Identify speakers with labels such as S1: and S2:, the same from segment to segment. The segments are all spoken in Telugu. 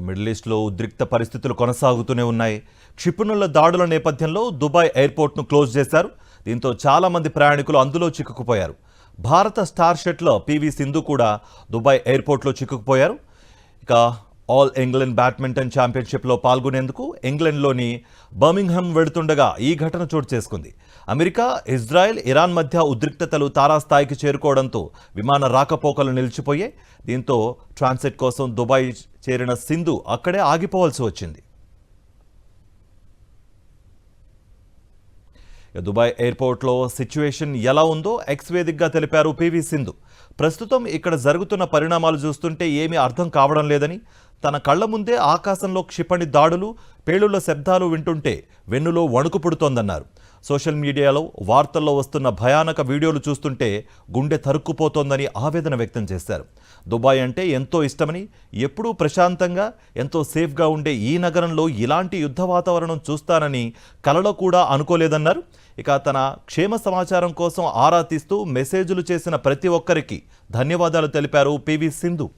S1: మిడిల్ ఈస్ట్లో ఉద్రిక్త పరిస్థితులు కొనసాగుతూనే ఉన్నాయి. క్షిపణుల దాడుల నేపథ్యంలో దుబాయ్ ఎయిర్పోర్ట్ను క్లోజ్ చేశారు. దీంతో చాలా మంది ప్రయాణికులు అందులో చిక్కుకుపోయారు. భారత స్టార్ షట్లర్ పివి సింధు కూడా దుబాయ్ ఎయిర్పోర్ట్లో చిక్కుకుపోయారు. ఇక ఆల్ ఇంగ్లాండ్ బ్యాడ్మింటన్ ఛాంపియన్షిప్లో పాల్గొనేందుకు ఇంగ్లాండ్లోని బర్మింగ్హామ్ వెళుతుండగా ఈ ఘటన చోటు చేసుకుంది. అమెరికా, ఇజ్రాయెల్, ఇరాన్ మధ్య ఉద్రిక్తతలు తారాస్థాయికి చేరుకోవడంతో విమాన రాకపోకలు నిలిచిపోయాయి. దీంతో ట్రాన్సిట్ కోసం దుబాయ్ చేరిన సింధు అక్కడే ఆగిపోవాల్సి వచ్చింది. దుబాయ్ ఎయిర్పోర్ట్లో సిచ్యువేషన్ ఎలా ఉందో ఎక్స్ వేదికగా తెలిపారు పివి సింధు. ప్రస్తుతం ఇక్కడ జరుగుతున్న పరిణామాలు చూస్తుంటే ఏమీ అర్థం కావడం లేదని, తన కళ్ల ముందే ఆకాశంలో క్షిపణి దాడులు, పేలుళ్ల శబ్దాలు వింటుంటే వెన్నులో వణుకు పుడుతోందన్నారు. సోషల్ మీడియాలో వార్తల్లో వస్తున్న భయానక వీడియోలు చూస్తుంటే గుండె తరుక్కుపోతోందని ఆవేదన వ్యక్తం చేశారు. దుబాయ్ అంటే ఎంతో ఇష్టమని, ఎప్పుడూ ప్రశాంతంగా ఎంతో సేఫ్గా ఉండే ఈ నగరంలో ఇలాంటి యుద్ధ వాతావరణం చూస్తానని కలలో కూడా అనుకోలేదన్నారు. ఇక తన క్షేమ సమాచారం కోసం ఆరా తీస్తూ మెసేజ్లు చేసిన ప్రతి ఒక్కరికి ధన్యవాదాలు తెలిపారు PV Sindhu.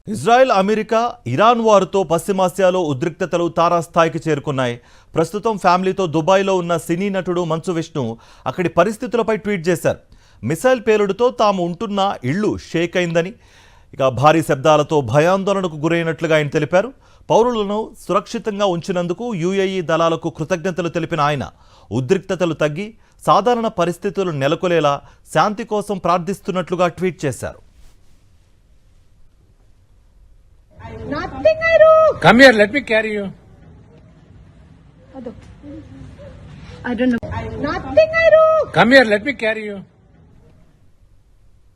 S1: Israel, America, Iran వారితో పశ్చిమాసియాలో ఉద్రిక్తతలు తారాస్థాయికి చేరుకున్నాయి. ప్రస్తుతం ఫ్యామిలీతో దుబాయ్లో ఉన్న సినీ నటుడు మంచు విష్ణు అక్కడి పరిస్థితులపై ట్వీట్ చేశారు. మిసైల్ పేలుడుతో తాము ఉంటున్న ఇళ్లు షేక్ అయిందని, ఇక భారీ శబ్దాలతో భయాందోళనకు గురైనట్లుగా ఆయన తెలిపారు. పౌరులను సురక్షితంగా ఉంచినందుకు యుఏఈ దళాలకు కృతజ్ఞతలు తెలిపిన ఆయన ఉద్రిక్తతలు తగ్గి సాధారణ పరిస్థితులు నెలకొలేలా శాంతి కోసం ప్రార్థిస్తున్నట్లుగా ట్వీట్ చేశారు.
S2: Nothing I do.
S3: Come here, let me carry you.
S2: I don't know. Nothing I do.
S3: Come here, let me carry you.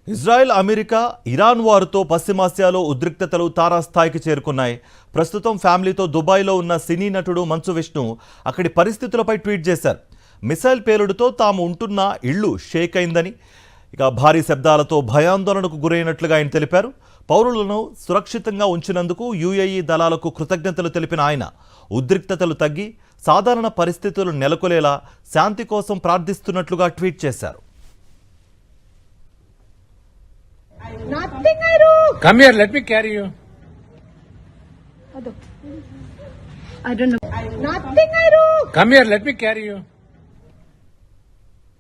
S1: Israel, America, Iran వారితో పశ్చిమాసియాలో ఉద్రిక్తతలు తారాస్థాయికి చేరుకున్నాయి. ప్రస్తుతం ఫ్యామిలీతో దుబాయ్లో ఉన్న సినీ నటుడు మంచు విష్ణు అక్కడి పరిస్థితులపై ట్వీట్ చేశారు. మిసైల్ పేలుడుతో తాము ఉంటున్న ఇళ్లు షేక్ అయిందని, ఇక భారీ శబ్దాలతో భయాందోళనకు గురైనట్లుగా ఆయన తెలిపారు. పౌరులను సురక్షితంగా ఉంచినందుకు యుఏఈ దళాలకు కృతజ్ఞతలు తెలిపిన ఆయన ఉద్రిక్తతలు తగ్గి సాధారణ పరిస్థితులు నెలకొలేలా శాంతి కోసం ప్రార్థిస్తున్నట్లుగా ట్వీట్ చేశారు.
S2: Nothing I do.
S3: Come here, let me carry you.
S2: I don't know. Nothing I do.
S3: Come here, let me carry you.